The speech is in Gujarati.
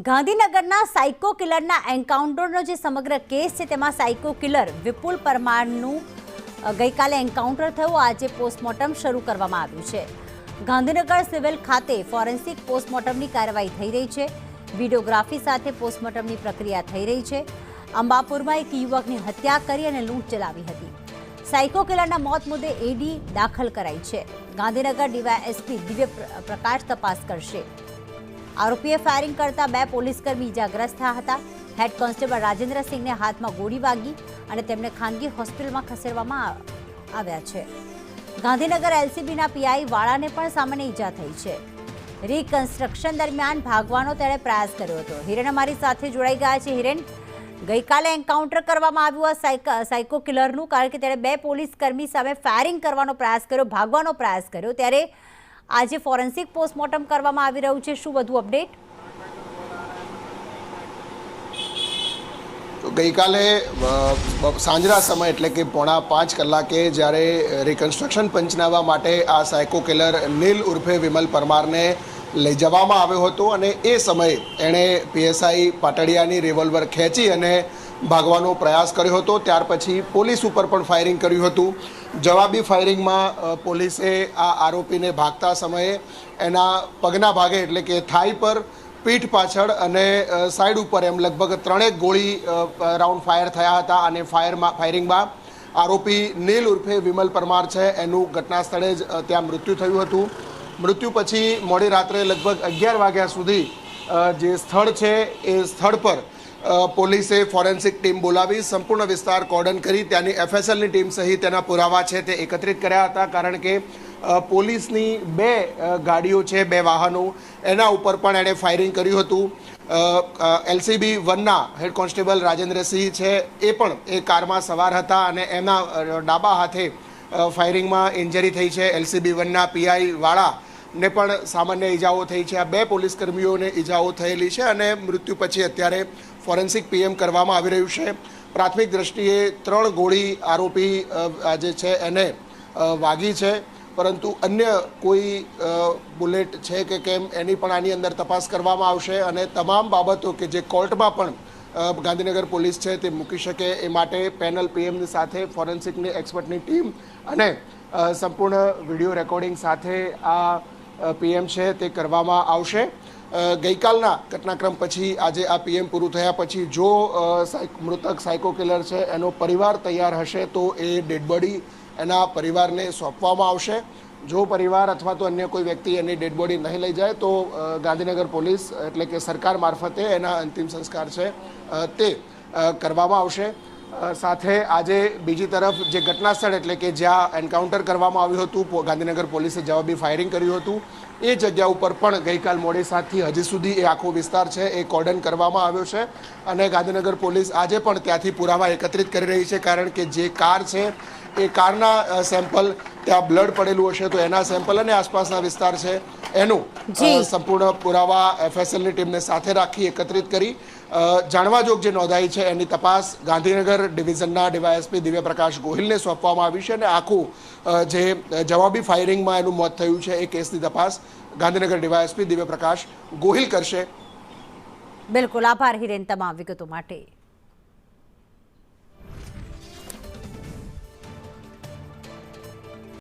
ગાંધીનગરના સાયકો કિલરના એન્કાઉન્ટરનો જે સમગ્ર કેસ છે તેમાં સાયકો કિલર વિપુલ પરમારનું ગઈકાલે એન્કાઉન્ટર થયું. આજે પોસ્ટમોર્ટમ શરૂ કરવામાં આવ્યું છે. ગાંધીનગર સિવિલ ખાતે ફોરેન્સિક પોસ્ટમોર્ટમની કાર્યવાહી થઈ રહી છે. વિડીયોગ્રાફી સાથે પોસ્ટમોર્ટમની પ્રક્રિયા થઈ રહી છે. અંબાપુરમાં એક યુવકની હત્યા કરી અને લૂંટ ચલાવી હતી. સાયકો કિલરના મોત મુદ્દે એડી દાખલ કરાઈ છે. ગાંધીનગર ડીવાયએસપી દિવ્ય પ્રકાશ તપાસ કરશે. આરોપીએ ફાયરિંગ કરતા 2 પોલીસકર્મી ઇજાગ્રસ્ત થયા હતા. હેડ કોન્સ્ટેબલ રાજેન્દ્રસિંહને હાથમાં ગોળી વાગી અને તેમને ખાનગી હોસ્પિટલમાં ખસેડવામાં આવ્યા છે. ગાંધીનગર એલસીબીના પીઆઈ વાળાને પણ સામાન્ય ઈજા થઈ છે. રિકન્સ્ટ્રક્શન દરમિયાન ભાગવાનો તેણે પ્રયાસ કર્યો હતો. હિરેન અમારી સાથે જોડાઈ ગયા છે. હિરેન, ગઈકાલે એન્કાઉન્ટર કરવામાં આવ્યું સાયકો કિલરનું, કારણ કે તેણે 2 પોલીસકર્મી સામે ફાયરિંગ કરવાનો પ્રયાસ કર્યો, ભાગવાનો પ્રયાસ કર્યો. ત્યારે આજે ફોરેન્સિક પોસ્ટમોર્ટમ કરવામાં આવી રહ્યું છે. શું વધુ અપડેટ? ગઈકાલે સાંજના સમય એટલે કે 4:45 કલાકે જ્યારે રિકન્સ્ટ્રક્શન પંચનામા માટે આ સાયકો કિલર નીલ ઉર્ફે વિમલ પરમારને લઈ જવામાં આવ્યો હતો અને એ સમયે એણે પીએસઆઈ પાટડિયાની રિવોલ્વર ખેંચી અને ભાગવાનો પ્રયાસ કર્યો હતો. ત્યાર પછી પોલીસ ઉપર પણ ફાયરિંગ કર્યું હતું. જવાબી ફાયરિંગમાં પોલીસે આ આરોપીને ભાગતા સમયે એના પગના ભાગે એટલે કે થાઈ પર, પીઠ પાછળ અને સાઈડ ઉપર એમ લગભગ 3 ગોળી રાઉન્ડ ફાયર થયા હતા અને ફાયરિંગમાં આરોપી નીલ ઉર્ફે વિમલ પરમાર છે એનું ઘટના સ્થળે જ ત્યાં મૃત્યુ થયું હતું. મૃત્યુ પછી મોડી રાત્રે લગભગ 11 વાગ્યા સુધી જે સ્થળ છે એ સ્થળ પર પોલીસે ફોરેન્સિક ટીમ બોલાવી સંપૂર્ણ વિસ્તાર કોર્ડન કરી ત્યાંની એફએસએલની ટીમ સહિત તેના પુરાવા છે તે એકત્રિત કર્યા હતા. કારણ કે પોલીસની 2 ગાડીઓ છે, 2 વાહનો, એના ઉપર પણ એણે ફાયરિંગ કર્યું હતું. એલસીબી 1ના હેડ કોન્સ્ટેબલ રાજેન્દ્રસિંહ છે એ પણ એ કારમાં સવાર હતા અને એના ડાબા હાથે ફાયરિંગમાં ઇન્જરી થઈ છે. એલસીબી 1ના પીઆઈ વાળાને પણ સામાન્ય ઈજાઓ થઈ છે. આ 2 પોલીસકર્મીઓને ઈજાઓ થયેલી છે અને મૃત્યુ પછી અત્યારે ફોરેન્સિક પીએમ કરવામાં આવી રહ્યું છે. પ્રાથમિક દ્રષ્ટિએ 3 ગોળી આરોપી જે છે એને વાગી છે, પરંતુ અન્ય કોઈ બુલેટ છે કે કેમ એની પણ આની અંદર તપાસ કરવામાં આવશે અને તમામ બાબતો કે જે કોર્ટમાં પણ ગાંધીનગર પોલીસ છે તે મૂકી શકે એ માટે પેનલ પીએમની સાથે ફોરેન્સિકની એક્સપર્ટની ટીમ અને સંપૂર્ણ વિડીયો રેકોર્ડિંગ સાથે આ પીએમ છે તે કરવામાં આવશે. ગઈકાલના ઘટનાક્રમ પછી આજે આ પીએમ પૂરું થયા પછી જો મૃતક સાયકો કિલર છે એનો પરિવાર તૈયાર હશે તો એ ડેડ બોડી એના પરિવારને સોંપવામાં આવશે. જો પરિવાર અથવા તો અન્ય કોઈ વ્યક્તિ એની ડેડ બોડી નહીં લઈ જાય તો ગાંધીનગર પોલીસ એટલે કે સરકાર મારફતે એના અંતિમ સંસ્કાર છે તે કરવામાં આવશે. સાથે આજે બીજી તરફ જે ઘટના સ્થળ એટલે કે જ્યાં એન્કાઉન્ટર કરવામાં આવ્યું હતું, ગાંધીનગર પોલીસે જવાબી ફાયરિંગ કર્યું હતું, એ જગ્યા ઉપર પણ ગઈકાલ મોડી સાંજથી હજી સુધી એ આખો વિસ્તાર છે એ કોર્ડન કરવામાં આવ્યો છે અને ગાંધીનગર પોલીસ આજે પણ ત્યાંથી પુરાવા એકત્રિત કરી રહી છે. કારણ કે જે કાર છે એ કારના સેમ્પલ ત્યાં બ્લડ પડેલું હશે તો એના સેમ્પલ અને આસપાસના વિસ્તાર છે એનું સંપૂર્ણ પુરાવા એફએસએલની ટીમને સાથે રાખી એકત્રિત કરી જાણવાજોગ જે નોંધાઈ છે એની તપાસ ગાંધીનગર ડિવિઝનના ડીવાયએસપી દિવ્ય પ્રકાશ ગોહિલને સોંપવામાં આવી છે અને આખું જે જવાબી ફાયરિંગમાં એનું મોત થયું છે એ કેસની તપાસ ગાંધીનગર ડીવાયએસપી દિવ્ય પ્રકાશ ગોહિલ કરશે. બિલકુલ, આભાર હિરેન તમામ વિગતો માટે.